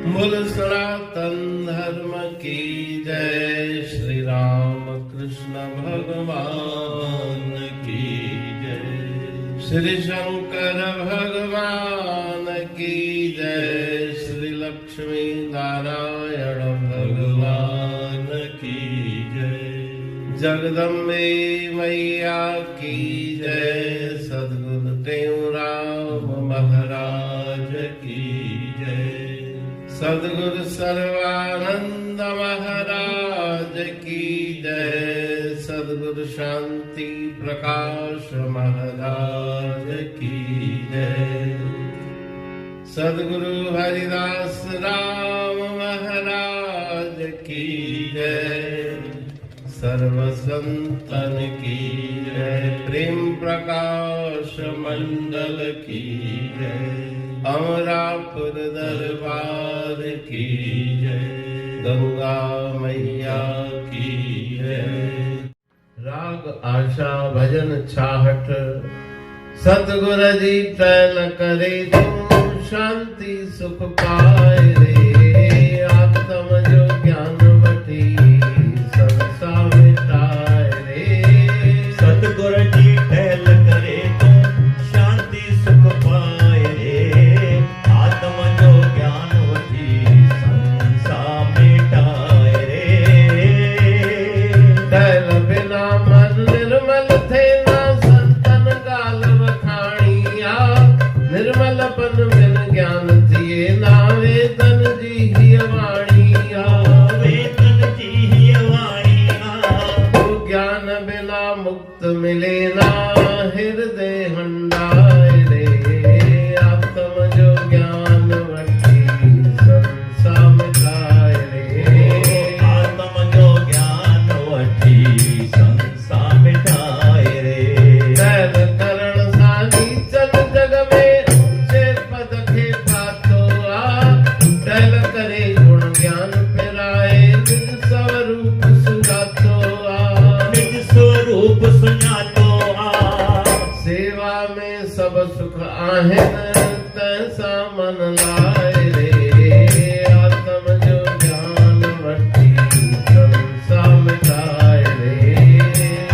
बोल सनातन धर्म की जय। श्री राम कृष्ण भगवान की जय। श्री शंकर भगवान की जय। श्री लक्ष्मी नारायण भगवान की जय। जगदम्बे मैया की जय। सद्गुरु देवराम महाराज की जय। सद्गुरु सर्वानंद महाराज की जय। सद्गुरु शांति प्रकाश महाराज की जय। सद्गुरु हरिदास राम महाराज की जय। सर्व संतन की जय। प्रेम प्रकाश मंडल की जय। अमरापुर दरबार की जय। गंगा मैया की जय। राग आशा भजन छाहट। सतगुरु जी टहल करे तुम शांति सुख पाए रे। आत्म जो ज्ञान बटी संसा मिटाए रे। सतगुरु जी टहल करे तुम शांति सुख पाए रे। आत्म जो ज्ञान वठी संसा मिटाए रे। टहल बिना मन निर्मल थे ना संतन गाल वखाणिया। निर्मलपन बिन ज्ञान थिए ना वेदन जी ही वाणिया। वेदन जी ही वाणिया। तो ज्ञान बिना मुक्त मिले ना हृदय हंडाए रे। आत्म जो ज्ञान वठी संसा मिटाए रे। आत्म जो ज्ञान वठी संसा मिटाए रे। टहल करण साधी चल जग में ऊंचे पद के पातो आ। टहल करे गुण ज्ञान पिराए निज स्वरूप सुजातो आ। निज स्वरूप सुजातो आ। सेवा में सब सुख आहेन तैसा मन लाए रे। आत्म जो ज्ञान वठी संसा मिटाए रे।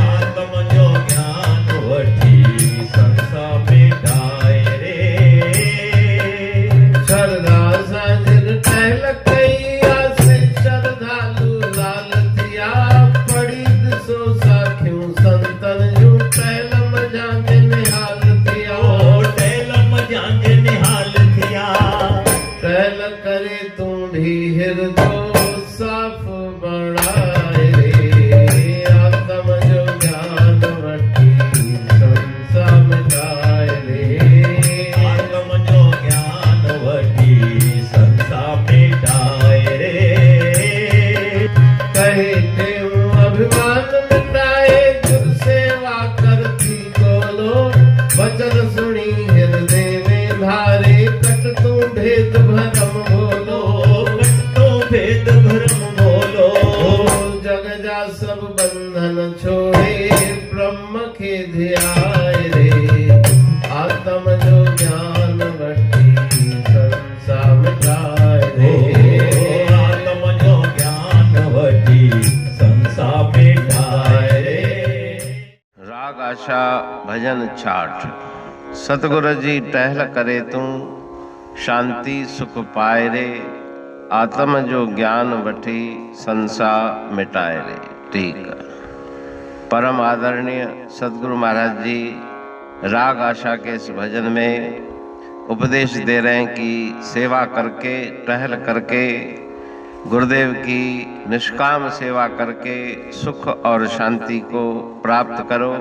आत्म जो ज्ञान वठी संसा मिटाए रे। श्रद्धा साजिर टहल कैया से श्रद्धालु लाल थिया। पड़ी दिसो साखियों संतन जो टहल मजांग निहाल थिया। टहलम जांज निहाल थिया। टहल करे तू भी हृदय साफ बढ़ाए रे। आत्म जो ज्ञान वठी संसा मिटाए रे। आत्म जो ज्ञान वठी संसा मिटाए रे। कहे थे अभिमान मिटाए गुरु सेवा करती बोलो। वचन सुनी हृदय में धारे कट तू भेद भरम बोलो। कट्टो भेद भरम बोलो। जग जा सब बंधन छोड़े ब्रह्म के ध्याय रे। आत्म जो ज्ञान वठी संसा मिटाए रे। आत्म जो ज्ञान वठी संसा मिटाए रे। राग आशा भजन छाठ। सतगुरु जी टहल करे तू शांति सुख पाए रे। आत्म जो ज्ञान वठी संसा मिटाए रे। ठीक। परम आदरणीय सतगुरु महाराज जी राग आशा के इस भजन में उपदेश दे रहे हैं कि सेवा करके टहल करके गुरुदेव की निष्काम सेवा करके सुख और शांति को प्राप्त करो।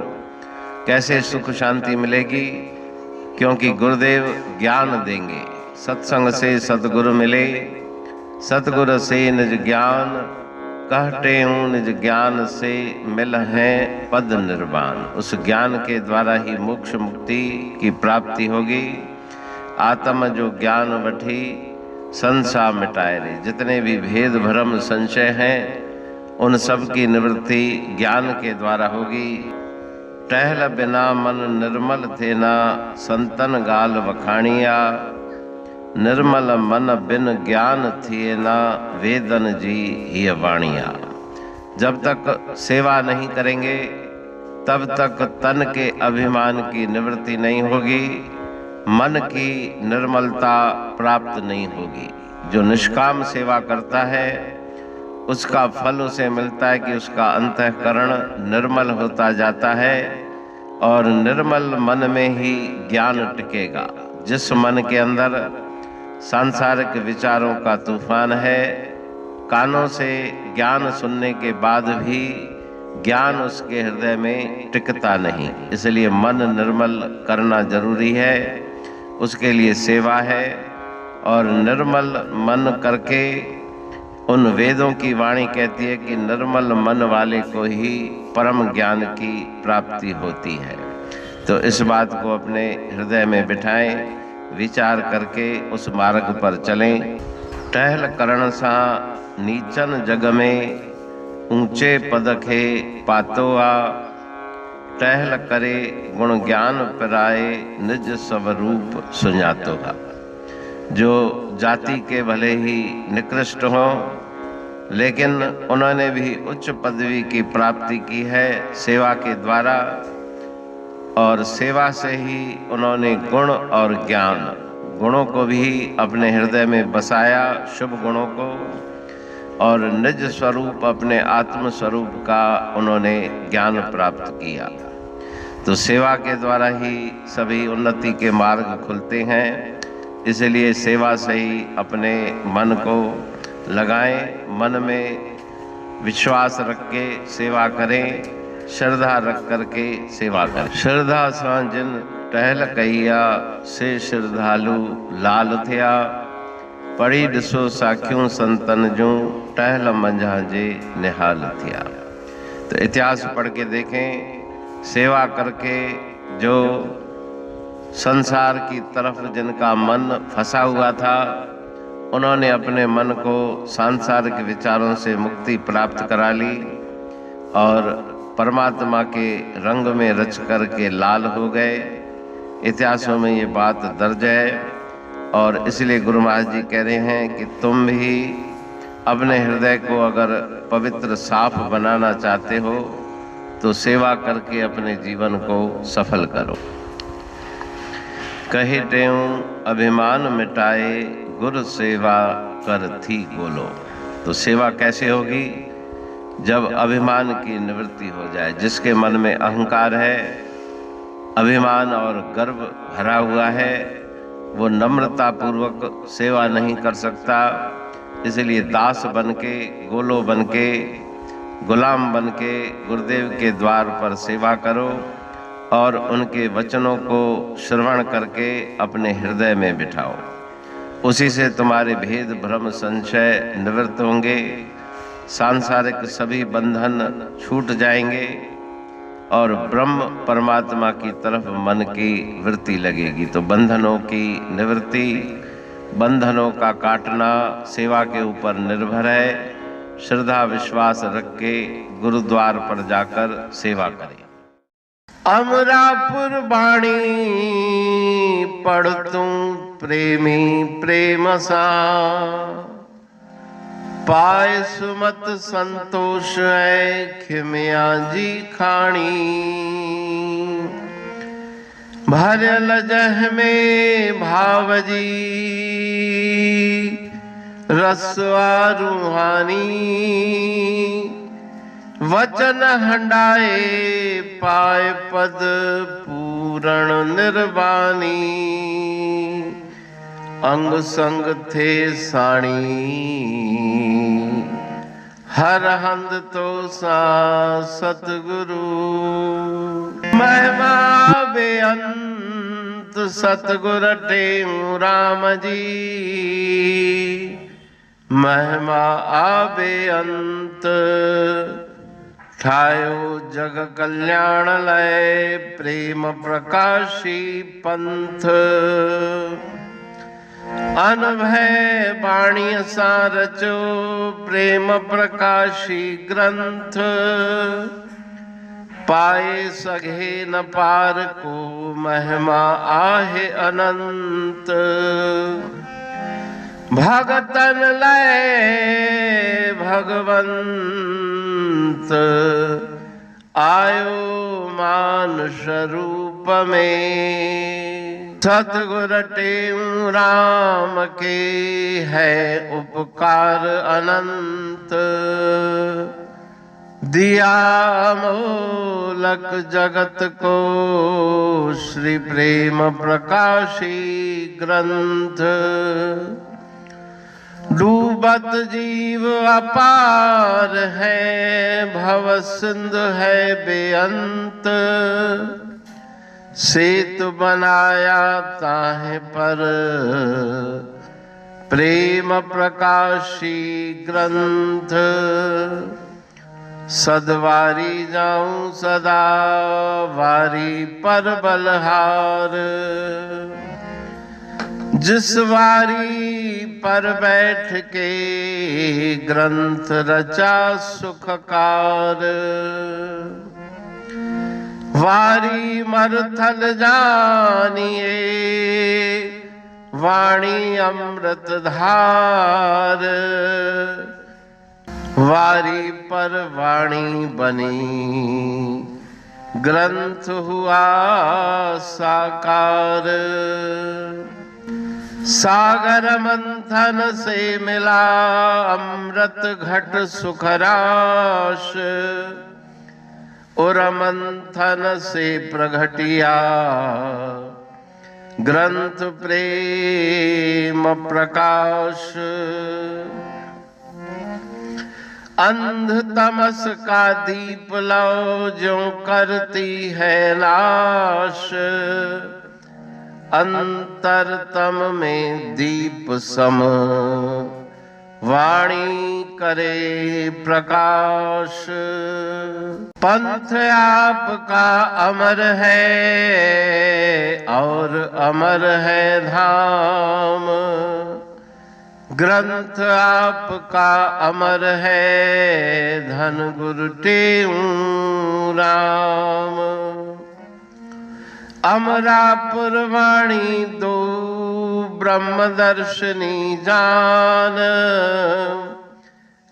कैसे सुख शांति मिलेगी? क्योंकि गुरुदेव ज्ञान देंगे। सत्संग से सतगुरु मिले। सतगुरु से निज ज्ञान कहते हूँ। निज ज्ञान से मिल है पद निर्वाण। उस ज्ञान के द्वारा ही मोक्ष मुक्ति की प्राप्ति होगी। आत्म जो ज्ञान वठी संसा मिटाए रे। जितने भी भेद भ्रम संशय हैं उन सब की निवृत्ति ज्ञान के द्वारा होगी। टहल बिना मन निर्मल थे ना संतन गाल वखाणिया। निर्मल मन बिन ज्ञान थिए ना वेदन जी ही वाणिया। जब तक सेवा नहीं करेंगे तब तक तन के अभिमान की निवृत्ति नहीं होगी, मन की निर्मलता प्राप्त नहीं होगी। जो निष्काम सेवा करता है उसका फल उसे मिलता है कि उसका अंतःकरण निर्मल होता जाता है और निर्मल मन में ही ज्ञान टिकेगा। जिस मन के अंदर सांसारिक विचारों का तूफान है, कानों से ज्ञान सुनने के बाद भी ज्ञान उसके हृदय में टिकता नहीं। इसलिए मन निर्मल करना जरूरी है, उसके लिए सेवा है। और निर्मल मन करके उन वेदों की वाणी कहती है कि निर्मल मन वाले को ही परम ज्ञान की प्राप्ति होती है। तो इस बात को अपने हृदय में बिठाएं, विचार करके उस मार्ग पर चलें। टहल करण सा नीचन जग में ऊंचे पद खे पातोआ। टहल करे गुण ज्ञान पिराए निज स्वरूप सुजातोगा। जो जाति के भले ही निकृष्ट हों, लेकिन उन्होंने भी उच्च पदवी की प्राप्ति की है सेवा के द्वारा, और सेवा से ही उन्होंने गुण और ज्ञान, गुणों को भी अपने हृदय में बसाया, शुभ गुणों को, और निज स्वरूप अपने आत्म स्वरूप का उन्होंने ज्ञान प्राप्त किया। तो सेवा के द्वारा ही सभी उन्नति के मार्ग खुलते हैं। इसलिए सेवा से ही अपने मन को लगाएं, मन में विश्वास रख के सेवा करें, श्रद्धा रख करके सेवा करें। श्रद्धा सांजन टहल कहिया से श्रद्धालु लाल थिया। पढ़ी ॾिसो साखियूं संतन जूं टहल मंझा जे निहाल थिया। तो इतिहास पढ़ के देखें, सेवा करके जो संसार की तरफ जिनका मन फंसा हुआ था, उन्होंने अपने मन को सांसारिक विचारों से मुक्ति प्राप्त करा ली और परमात्मा के रंग में रच करके लाल हो गए। इतिहासों में ये बात दर्ज है और इसलिए गुरु महाराज जी कह रहे हैं कि तुम भी अपने हृदय को अगर पवित्र साफ बनाना चाहते हो तो सेवा करके अपने जीवन को सफल करो। कहे टेऊ अभिमान मिटाए गुरु सेवा कर थी बोलो। तो सेवा कैसे होगी? जब अभिमान की निवृत्ति हो जाए। जिसके मन में अहंकार है, अभिमान और गर्व भरा हुआ है, वो नम्रता पूर्वक सेवा नहीं कर सकता। इसलिए दास बनके, गोलो बनके, गुलाम बनके गुरुदेव के द्वार पर सेवा करो और उनके वचनों को श्रवण करके अपने हृदय में बिठाओ। उसी से तुम्हारे भेद भ्रम संशय निवृत्त होंगे, सांसारिक सभी बंधन छूट जाएंगे और ब्रह्म परमात्मा की तरफ मन की वृत्ति लगेगी। तो बंधनों की निवृत्ति, बंधनों का काटना सेवा के ऊपर निर्भर है। श्रद्धा विश्वास रख के गुरुद्वार पर जाकर सेवा करें। अमरापुर बाणी पढ़तूं प्रेमी प्रेम सा। पाए सुमत संतोष है खिमिया जी खाणी। भरल जह में भाव जी रसवा रूहानी। वचन हंडाए पाए पद पूरण निर्वाणी। अंग संग थे साणी हर हंद तो सा सतगुरु। महिमा बेअंत सतगुर टेऊ राम जी। महिमा आबे अंत ठायो जग कल्याण लय। प्रेम प्रकाशी पंथ अनभय बाणी सा रचो। प्रेम प्रकाशी ग्रंथ पाए सघे न पार को। महिमा आहे अनंत। भगतन लय भगवंत आयो मानुष रूप में। सतगुर टेऊ राम के है उपकार अनंत। दिया मोलक जगत को श्री प्रेम प्रकाशी ग्रंथ। डूबत जीव अपार है भव सिंध है बेअंत। सेतु बनाया ताहे पर प्रेम प्रकाशी ग्रंथ। सदवारी जाऊं सदा वारी पर बलहार। जिस वारी पर बैठ के ग्रंथ रचा सुखकार। वारी मरथल जानिए वाणी अमृत धार। वारी पर वाणी बनी ग्रंथ हुआ साकार। सागर मंथन से मिला अमृत घट सुखराश। और मंथन से प्रगटिया ग्रंथ प्रेम प्रकाश। अंध तमस का दीप लो जो करती है नाश। अंतरतम में दीप सम वाणी करे प्रकाश। पंथ आपका अमर है और अमर है धाम। ग्रंथ आपका अमर है धन गुरु टेऊ राम। अमरापुर वाणी दो ब्रह्मदर्शनी जान।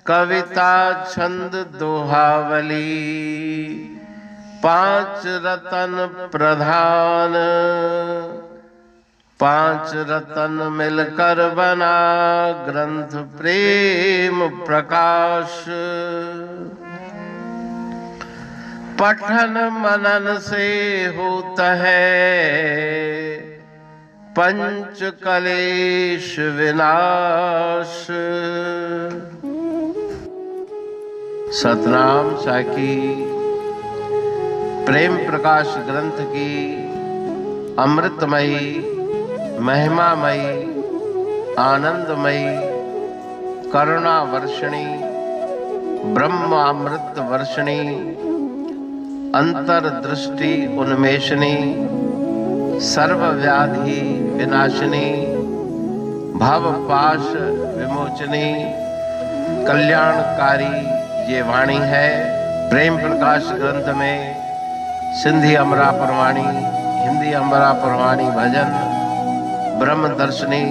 कविता छंद दोहावली पांच रतन प्रधान। पांच रतन मिलकर बना ग्रंथ प्रेम प्रकाश। पठन मनन से होता है पंच कलेश विनाश। सतनाम साखी प्रेम प्रकाश ग्रंथ की अमृतमयी महिमामयी आनंदमयी करुणा वर्षिणी ब्रह्म अमृत वर्षिणी अंतर्दृष्टि उन्मेषणी सर्वव्याधि विनाशिनी भव पाश विमोचनी कल्याणकारी ये वाणी है। प्रेम प्रकाश ग्रंथ में सिंधी अमरापुर वाणी, हिंदी अमरापुर वाणी भजन, ब्रह्म दर्शनी,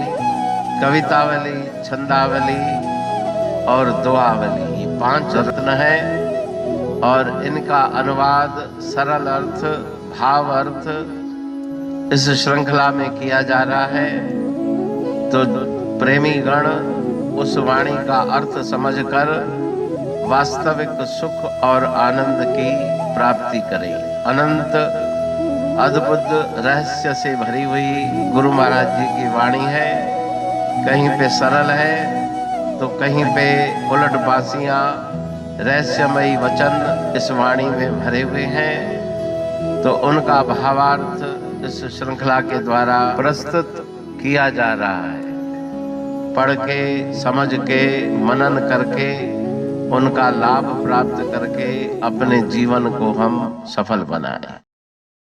कवितावली, छंदावली और दुआवली ये पांच रत्न हैं और इनका अनुवाद सरल अर्थ भाव अर्थ इस श्रृंखला में किया जा रहा है। तो प्रेमी गण उस वाणी का अर्थ समझकर वास्तविक सुख और आनंद की प्राप्ति करें। अनंत अद्भुत रहस्य से भरी हुई गुरु महाराज जी की वाणी है। कहीं पे सरल है तो कहीं पे उलट बासियां रहस्यमयी वचन इस वाणी में भरे हुए हैं। तो उनका भावार्थ इस श्रृंखला के द्वारा प्रस्तुत किया जा रहा है। पढ़ के समझ के मनन करके उनका लाभ प्राप्त करके अपने जीवन को हम सफल बनाएं।